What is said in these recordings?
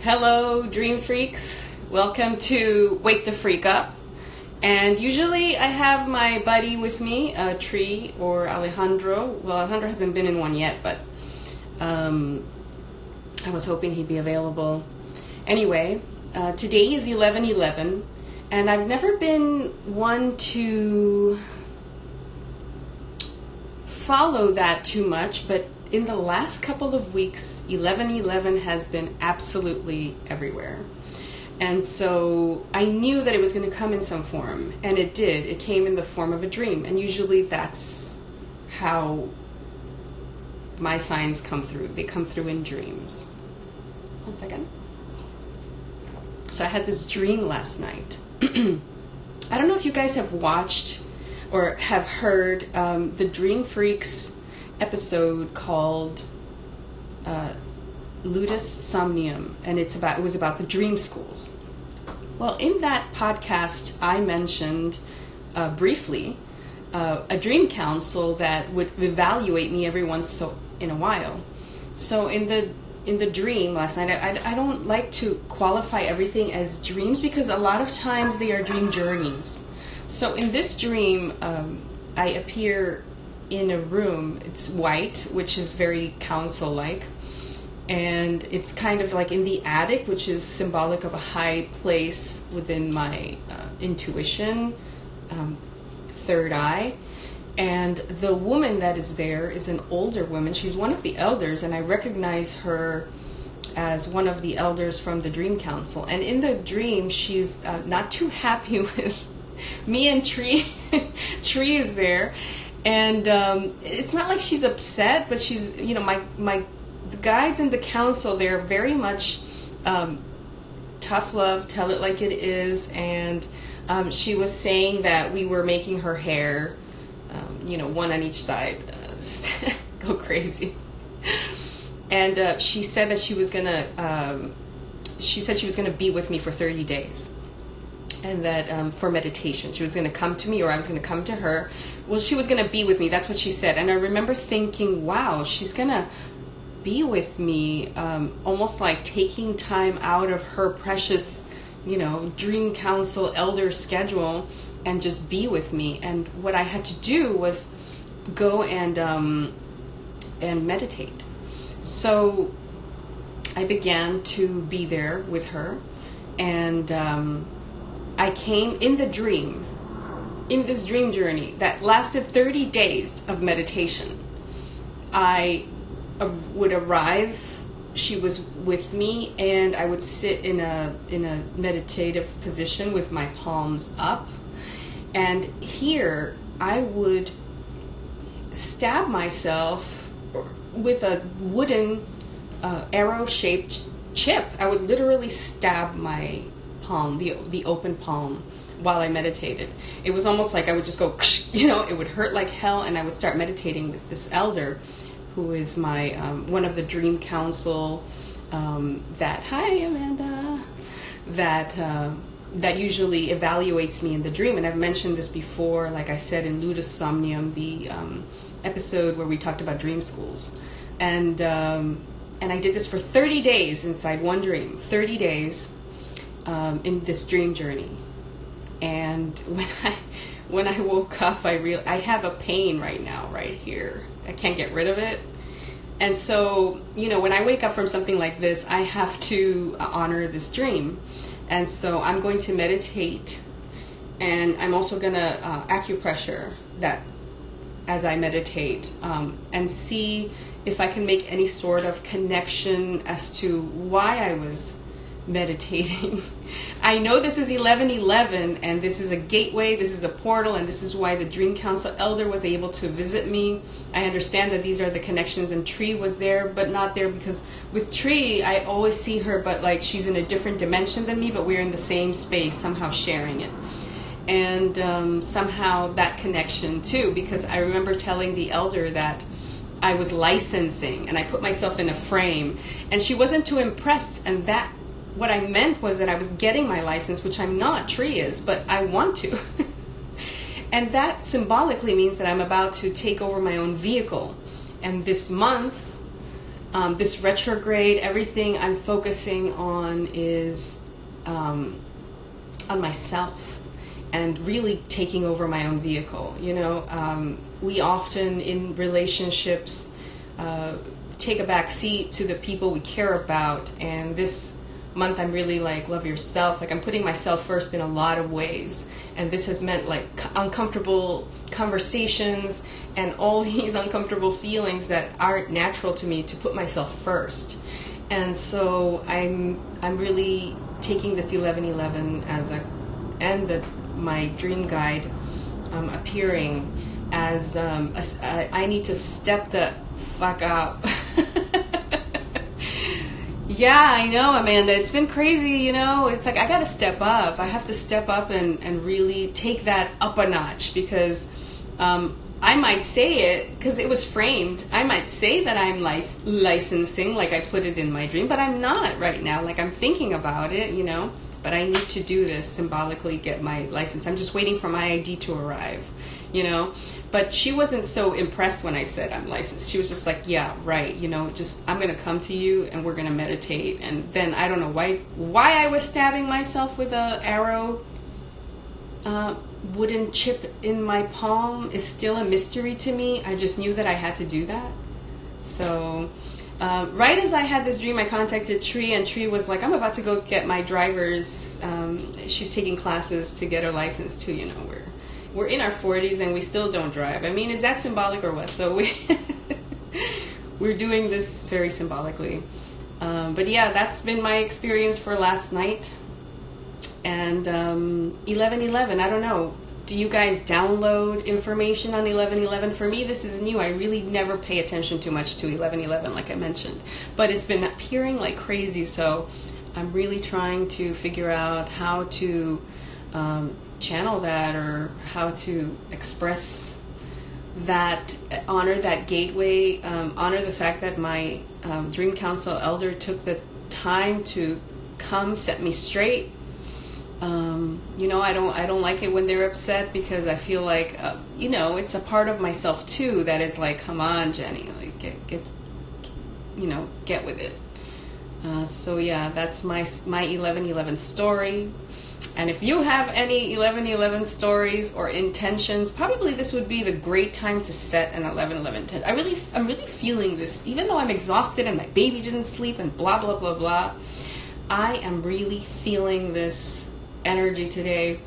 Hello, Dream Freaks. Welcome to Wake the Freak Up. And usually I have my buddy with me, Tree or Alejandro. Well, Alejandro hasn't been in one yet, but I was hoping he'd be available. Anyway, today is 11/11, and I've never been one to follow that too much, but in the last couple of weeks, 11/11 has been absolutely everywhere. And so I knew that it was going to come in some form, and it did. It came in the form of a dream, and usually that's how my signs come through. They come through in dreams. 1 second. So I had this dream last night. I don't know if you guys have watched or have heard the Dream Freaks episode called Ludus Somnium, and it was about the dream schools. Well, in that podcast, I mentioned briefly a dream council that would evaluate me every once in a while. So in the dream last night, I don't like to qualify everything as dreams because a lot of times they are dream journeys. So in this dream, I appear in a room. It's white, which is very council-like, and it's kind of like in the attic, which is symbolic of a high place within my intuition, third eye. And the woman that is there is an older woman. She's one of the elders, and I recognize her as one of the elders from the Dream Council. And in the dream, she's not too happy with me and Tree. Tree is there. And it's not like she's upset, but she's, the guides in the council, they're very much tough love, tell it like it is. And she was saying that we were making her hair, one on each side, go crazy. And she said that she was gonna be with me for 30 days. And that for meditation, she was going to come to me or I was going to come to her. Well, she was going to be with me. That's what she said. And I remember thinking, wow, she's going to be with me, almost like taking time out of her precious, Dream Council elder schedule and just be with me. And what I had to do was go and meditate. So I began to be there with her, and I came in this dream journey that lasted 30 days of meditation. I would arrive, she was with me, and I would sit in a meditative position with my palms up. And here I would stab myself with a wooden arrow-shaped chip. I would literally stab my palm, the open palm, while I meditated. It was almost like I would just go, it would hurt like hell, and I would start meditating with this elder, who is my one of the Dream Council. Hi Amanda, that usually evaluates me in the dream. And I've mentioned this before, like I said in Ludus Somnium, the episode where we talked about dream schools, and I did this for 30 days inside one dream, 30 days. In this dream journey. And when I woke up, I have a pain right now, right here. I can't get rid of it. And so, when I wake up from something like this, I have to honor this dream. And so I'm going to meditate, and I'm also going to acupressure that as I meditate, and see if I can make any sort of connection as to why I was meditating. I know this is 11/11, and this is a gateway, this is a portal, and this is why the Dream Council elder was able to visit me. I understand that these are the connections, and Tree was there, but not there, because with Tree, I always see her, but like she's in a different dimension than me, but we're in the same space, somehow sharing it. And somehow that connection too, because I remember telling the elder that I was licensing, and I put myself in a frame, and she wasn't too impressed, and that what I meant was that I was getting my license, which I'm not, Tree is, but I want to. And that symbolically means that I'm about to take over my own vehicle. And this month, This retrograde, everything I'm focusing on is on myself and really taking over my own vehicle. We often in relationships take a back seat to the people we care about, and this month I'm really like, love yourself. Like, I'm putting myself first in a lot of ways, and this has meant like uncomfortable conversations and all these uncomfortable feelings that aren't natural to me to put myself first. And so I'm really taking this 1111 and my dream guide appearing as I need to step the fuck up. Yeah, I know, Amanda. It's been crazy, It's like I gotta step up. I have to step up and really take that up a notch, because I might say it, because it was framed. I might say that I'm licensing, like I put it in my dream, but I'm not right now. Like, I'm thinking about it, But I need to do this symbolically, get my license. I'm just waiting for my ID to arrive, But she wasn't so impressed when I said I'm licensed. She was just like, yeah, right, just I'm going to come to you and we're going to meditate. And then I don't know why I was stabbing myself with a arrow. Wooden chip in my palm is still a mystery to me. I just knew that I had to do that. So right as I had this dream, I contacted Tree, and Tree was like, I'm about to go get my driver's. She's taking classes to get her license too. We're in our 40s and we still don't drive. I mean, is that symbolic or what? So we're doing this very symbolically. But yeah, that's been my experience for last night. And 1111, I don't know. Do you guys download information on 1111? For me, this is new. I really never pay attention too much to 1111, like I mentioned. But it's been appearing like crazy, so I'm really trying to figure out how to channel that, or how to express that, honor that gateway, honor the fact that my Dream Council elder took the time to come set me straight. I don't like it when they're upset, because I feel like, it's a part of myself too that is like, come on, Jenny, like get with it. So yeah, that's my 1111 story. And if you have any 1111 stories or intentions, probably this would be the great time to set an 1111 intention. I'm really feeling this, even though I'm exhausted and my baby didn't sleep and blah blah blah blah. I am really feeling this energy today,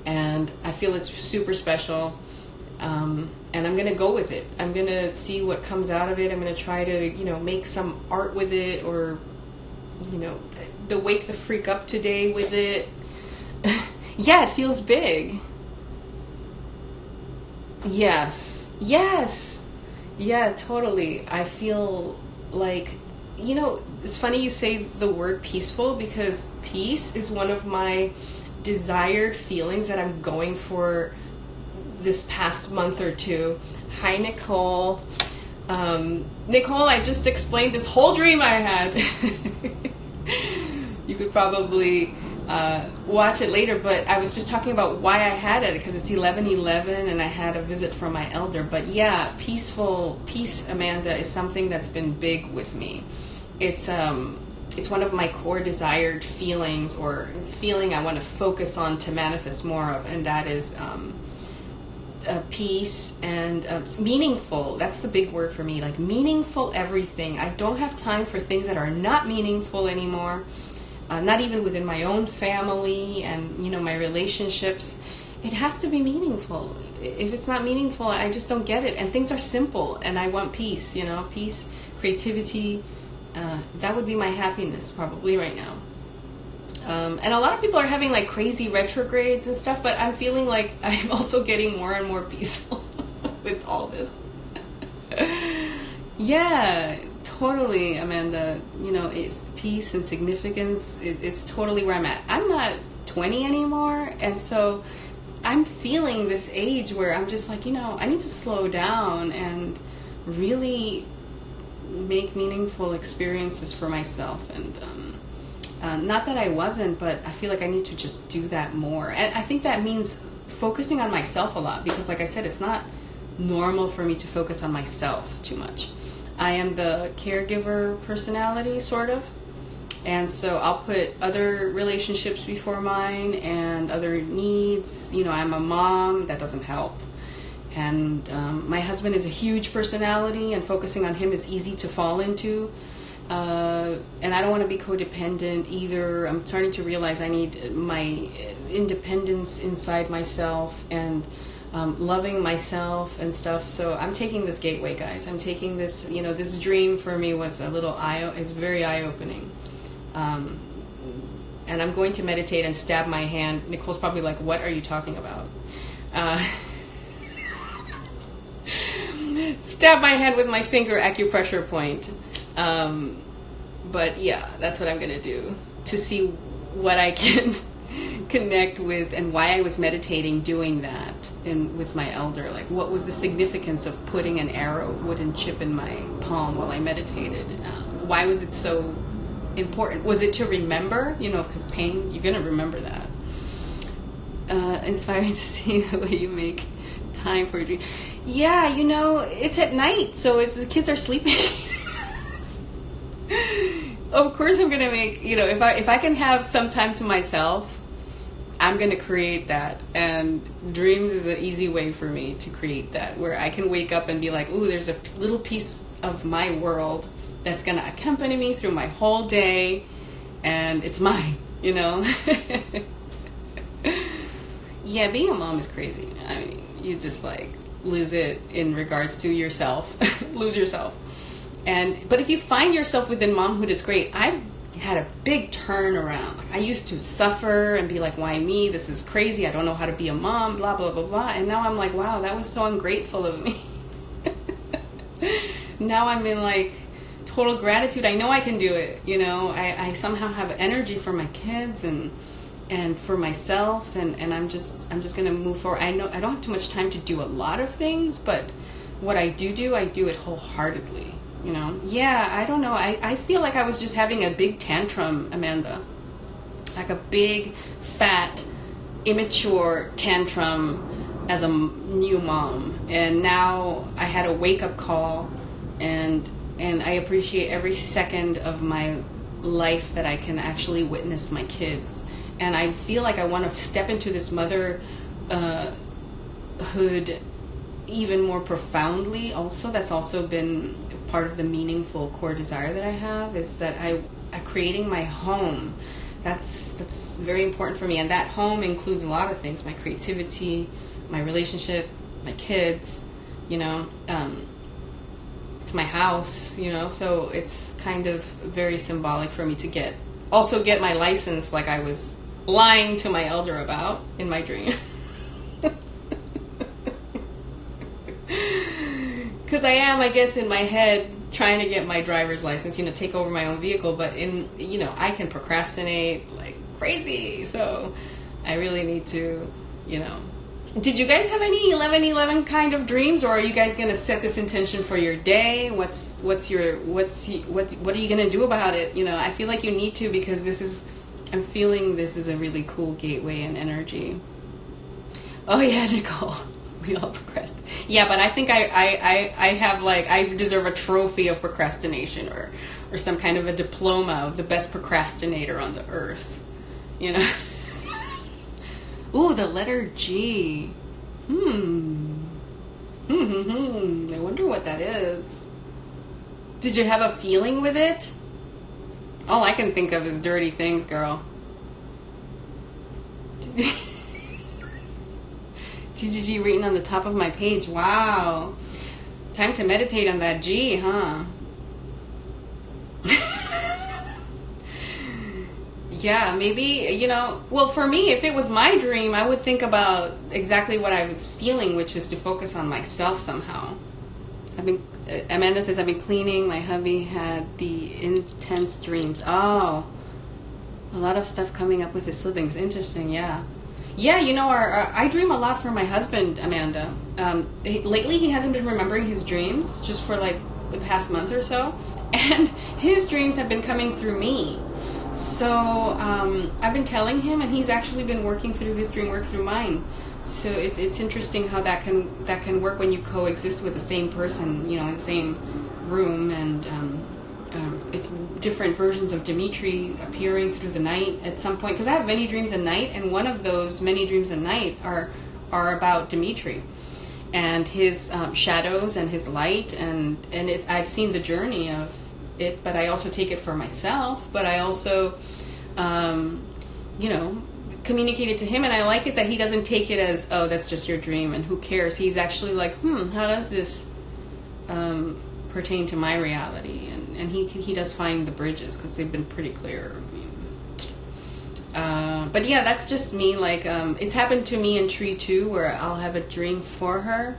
and I feel it's super special, and I'm gonna go with it. I'm gonna see what comes out of it. I'm gonna try to make some art with it, or the wake the freak up today with it. Yeah, it feels big. Yes yeah, totally. I feel like, it's funny you say the word peaceful, because peace is one of my desired feelings that I'm going for this past month or two. Hi, Nicole. Nicole, I just explained this whole dream I had. You could probably watch it later, but I was just talking about why I had it, because it's 1111 and I had a visit from my elder. But yeah, peace, Amanda, is something that's been big with me. It's one of my core desired feelings, or feeling I want to focus on to manifest more of, and that is peace and meaningful. That's the big word for me, like meaningful everything. I don't have time for things that are not meaningful anymore, not even within my own family and my relationships. It has to be meaningful. If it's not meaningful, I just don't get it. And things are simple, and I want peace, peace, creativity. That would be my happiness probably right now. And a lot of people are having like crazy retrogrades and stuff, but I'm feeling like I'm also getting more and more peaceful with all this. Yeah, totally, Amanda. It's peace and significance. It's totally where I'm at. I'm not 20 anymore, and so I'm feeling this age where I'm just like, I need to slow down and really make meaningful experiences for myself. And not that I wasn't, but I feel like I need to just do that more. And I think that means focusing on myself a lot, because like I said, it's not normal for me to focus on myself too much. I am the caregiver personality, sort of. And so I'll put other relationships before mine and other needs. You know, I'm a mom. That doesn't help. And my husband is a huge personality, and focusing on him is easy to fall into. And I don't want to be codependent either. I'm starting to realize I need my independence inside myself and loving myself and stuff. So I'm taking this gateway, guys. I'm taking this, you know, this dream for me was it's very eye-opening. And I'm going to meditate and stab my hand. Nicole's probably like, what are you talking about? Stab my hand with my finger acupressure point. But yeah, that's what I'm going to do to see what I can connect with and why I was meditating doing that with my elder. Like, what was the significance of putting an arrow wooden chip in my palm while I meditated? Why was it so important? Was it to remember? You know, because pain, you're going to remember that. Inspiring to see the way you make time for a dream. Yeah, you know, it's at night, so the kids are sleeping. Of course I'm going to make, you know, if I can have some time to myself, I'm going to create that. And dreams is an easy way for me to create that, where I can wake up and be like, ooh, there's a little piece of my world that's going to accompany me through my whole day, and it's mine, you know? Yeah, being a mom is crazy. I mean, you just like lose it in regards to yourself. Lose yourself. But if you find yourself within momhood, it's great. I've had a big turnaround. Like, I used to suffer and be like, why me? This is crazy. I don't know how to be a mom, blah, blah, blah, blah. And now I'm like, wow, that was so ungrateful of me. Now I'm in like total gratitude. I know I can do it. You know, I somehow have energy for my kids and for myself, and I'm just going to move forward. I know I don't have too much time to do a lot of things, but what I do it wholeheartedly. You know, yeah, I don't know. I feel like I was just having a big tantrum, Amanda. Like a big, fat, immature tantrum as a new mom. And now I had a wake-up call, and I appreciate every second of my life that I can actually witness my kids. And I feel like I want to step into this motherhood even more profoundly. Also, that's also been part of the meaningful core desire that I have, is that I creating my home. That's very important for me, and that home includes a lot of things: my creativity, my relationship, my kids. You know, it's my house. You know, so it's kind of very symbolic for me to get my license, like I was lying to my elder about in my dream. Because I am, I guess, in my head trying to get my driver's license, you know, take over my own vehicle, but I can procrastinate like crazy, so I really need to, you know. Did you guys have any 11/11 kind of dreams, or are you guys gonna set this intention for your day? What are you gonna do about it? You know, I feel like you need to, because I'm feeling this is a really cool gateway and energy. Oh yeah, Nicole. We all procrastinate. Yeah, but I think I have, like, I deserve a trophy of procrastination, or some kind of a diploma of the best procrastinator on the earth. You know? Ooh, the letter G. I wonder what that is. Did you have a feeling with it? All I can think of is dirty things, girl. GGG written on the top of my page. Wow. Time to meditate on that G, huh? Yeah, maybe, you know, well, for me, if it was my dream, I would think about exactly what I was feeling, which is to focus on myself somehow. Amanda says, I've been cleaning. My hubby had the intense dreams. Oh, a lot of stuff coming up with his siblings. Interesting, yeah. Yeah, you know, I dream a lot for my husband, Amanda. Lately, he hasn't been remembering his dreams, just for like the past month or so. And his dreams have been coming through me. So I've been telling him, and he's actually been working through his dream work through mine. So it's interesting how that can work when you coexist with the same person, you know, in the same room, and it's different versions of Dimitri appearing through the night at some point. Because I have many dreams at night, and one of those many dreams at night are about Dimitri and his shadows and his light, and I've seen the journey of it, but I also take it for myself. But I also, communicate it to him, and I like it that he doesn't take it as, oh, that's just your dream, and who cares. He's actually like, how does this pertain to my reality? And he does find the bridges, because they've been pretty clear. But yeah, that's just me. Like, it's happened to me in Tree too, where I'll have a dream for her.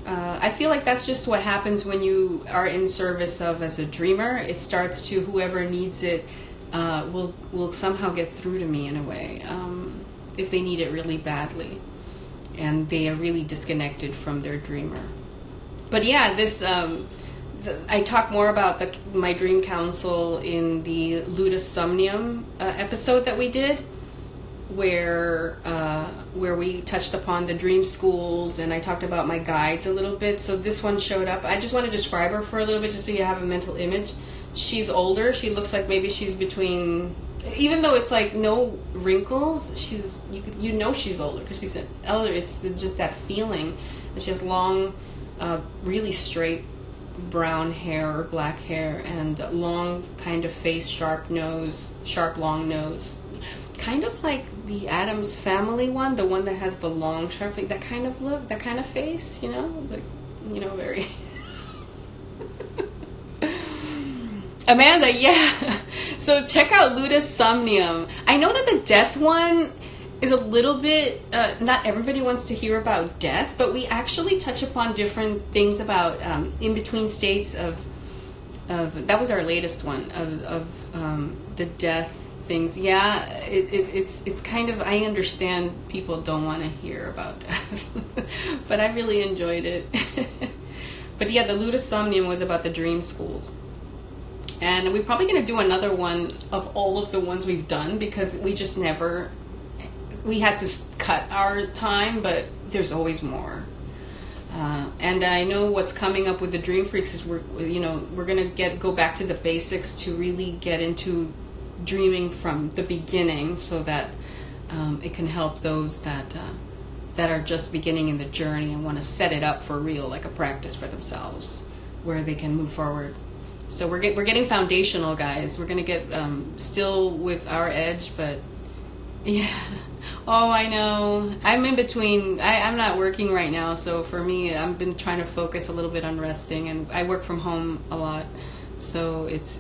I feel like that's just what happens when you are in service of as a dreamer. It starts to, whoever needs it will somehow get through to me in a way, if they need it really badly and they are really disconnected from their dreamer. But yeah, this I talk more about my dream council in the Ludus Somnium episode that we did, where we touched upon the dream schools, and I talked about my guides a little bit. So this one showed up. I just want to describe her for a little bit, just so you have a mental image. She's older. She looks like maybe she's between, even though it's like no wrinkles, she's she's older because she's an elder. It's just that feeling. And she has long, really straight brown hair or black hair, and long kind of face, sharp long nose. Kind of like the Addams Family one, the one that has the long, sharp, that kind of look, that kind of face, very... Amanda, yeah. So check out Ludus Somnium. I know that the death one is a little bit, not everybody wants to hear about death, but we actually touch upon different things about in-between states of that was our latest one, of the death things. Yeah, it's kind of, I understand people don't want to hear about death, but I really enjoyed it. But yeah, the Ludus Somnium was about the dream schools. And we're probably going to do another one of all of the ones we've done, because we just never, we had to cut our time, but there's always more. And I know what's coming up with the Dream Freaks is we're going to go back to the basics to really get into dreaming from the beginning, so that it can help those that are just beginning in the journey and want to set it up for real, like a practice for themselves, where they can move forward. So we're getting foundational, guys. We're going to get still with our edge, but yeah. Oh, I know. I'm in between. I'm not working right now, so for me, I've been trying to focus a little bit on resting, and I work from home a lot. So it's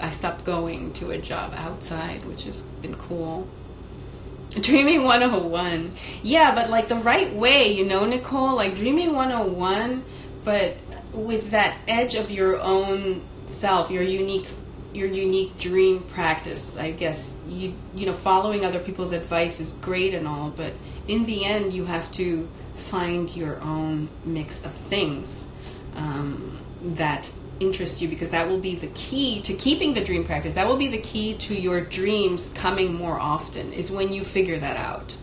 I stopped going to a job outside, which has been cool. Dreaming 101. Yeah, but like the right way, Nicole, like Dreaming 101, but with that edge of your own self, your unique dream practice. I guess following other people's advice is great and all, but in the end you have to find your own mix of things that interest you, because that will be the key to keeping the dream practice. That will be the key to your dreams coming more often, is when you figure that out.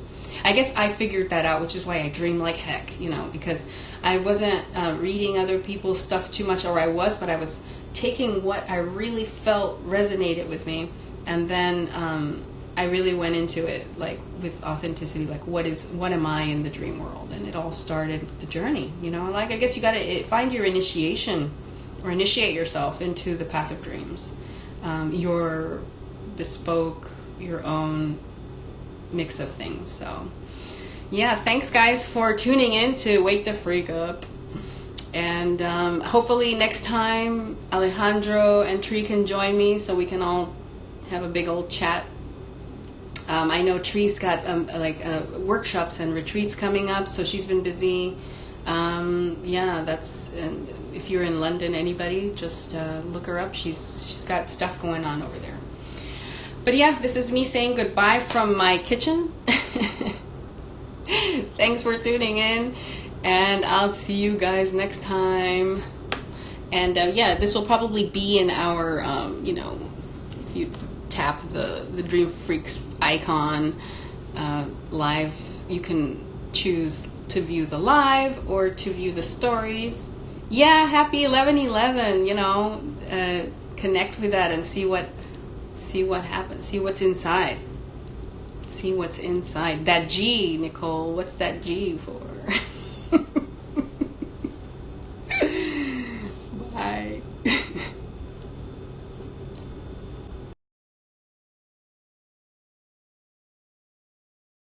I guess I figured that out, which is why I dream like heck, because I wasn't reading other people's stuff too much, or I was, but I was taking what I really felt resonated with me, and then I really went into it like with authenticity, like what am I in the dream world? And it all started with the journey, like I guess you gotta find your initiation, or initiate yourself into the path of dreams, your bespoke, your own mix of things. So yeah, thanks guys for tuning in to Wake the Freak Up, and hopefully next time Alejandro and Tree can join me, so we can all have a big old chat. I know Tree's got workshops and retreats coming up, so she's been busy. That's, if you're in London, anybody, just look her up. She's got stuff going on over there. But yeah, this is me saying goodbye from my kitchen. Thanks for tuning in, and I'll see you guys next time. And this will probably be in our, if you tap the Dream Freaks icon live, you can choose to view the live or to view the stories. Yeah, happy 11/11. Connect with that and see what happens. See what's inside. See what's inside. That G, Nicole. What's that G for?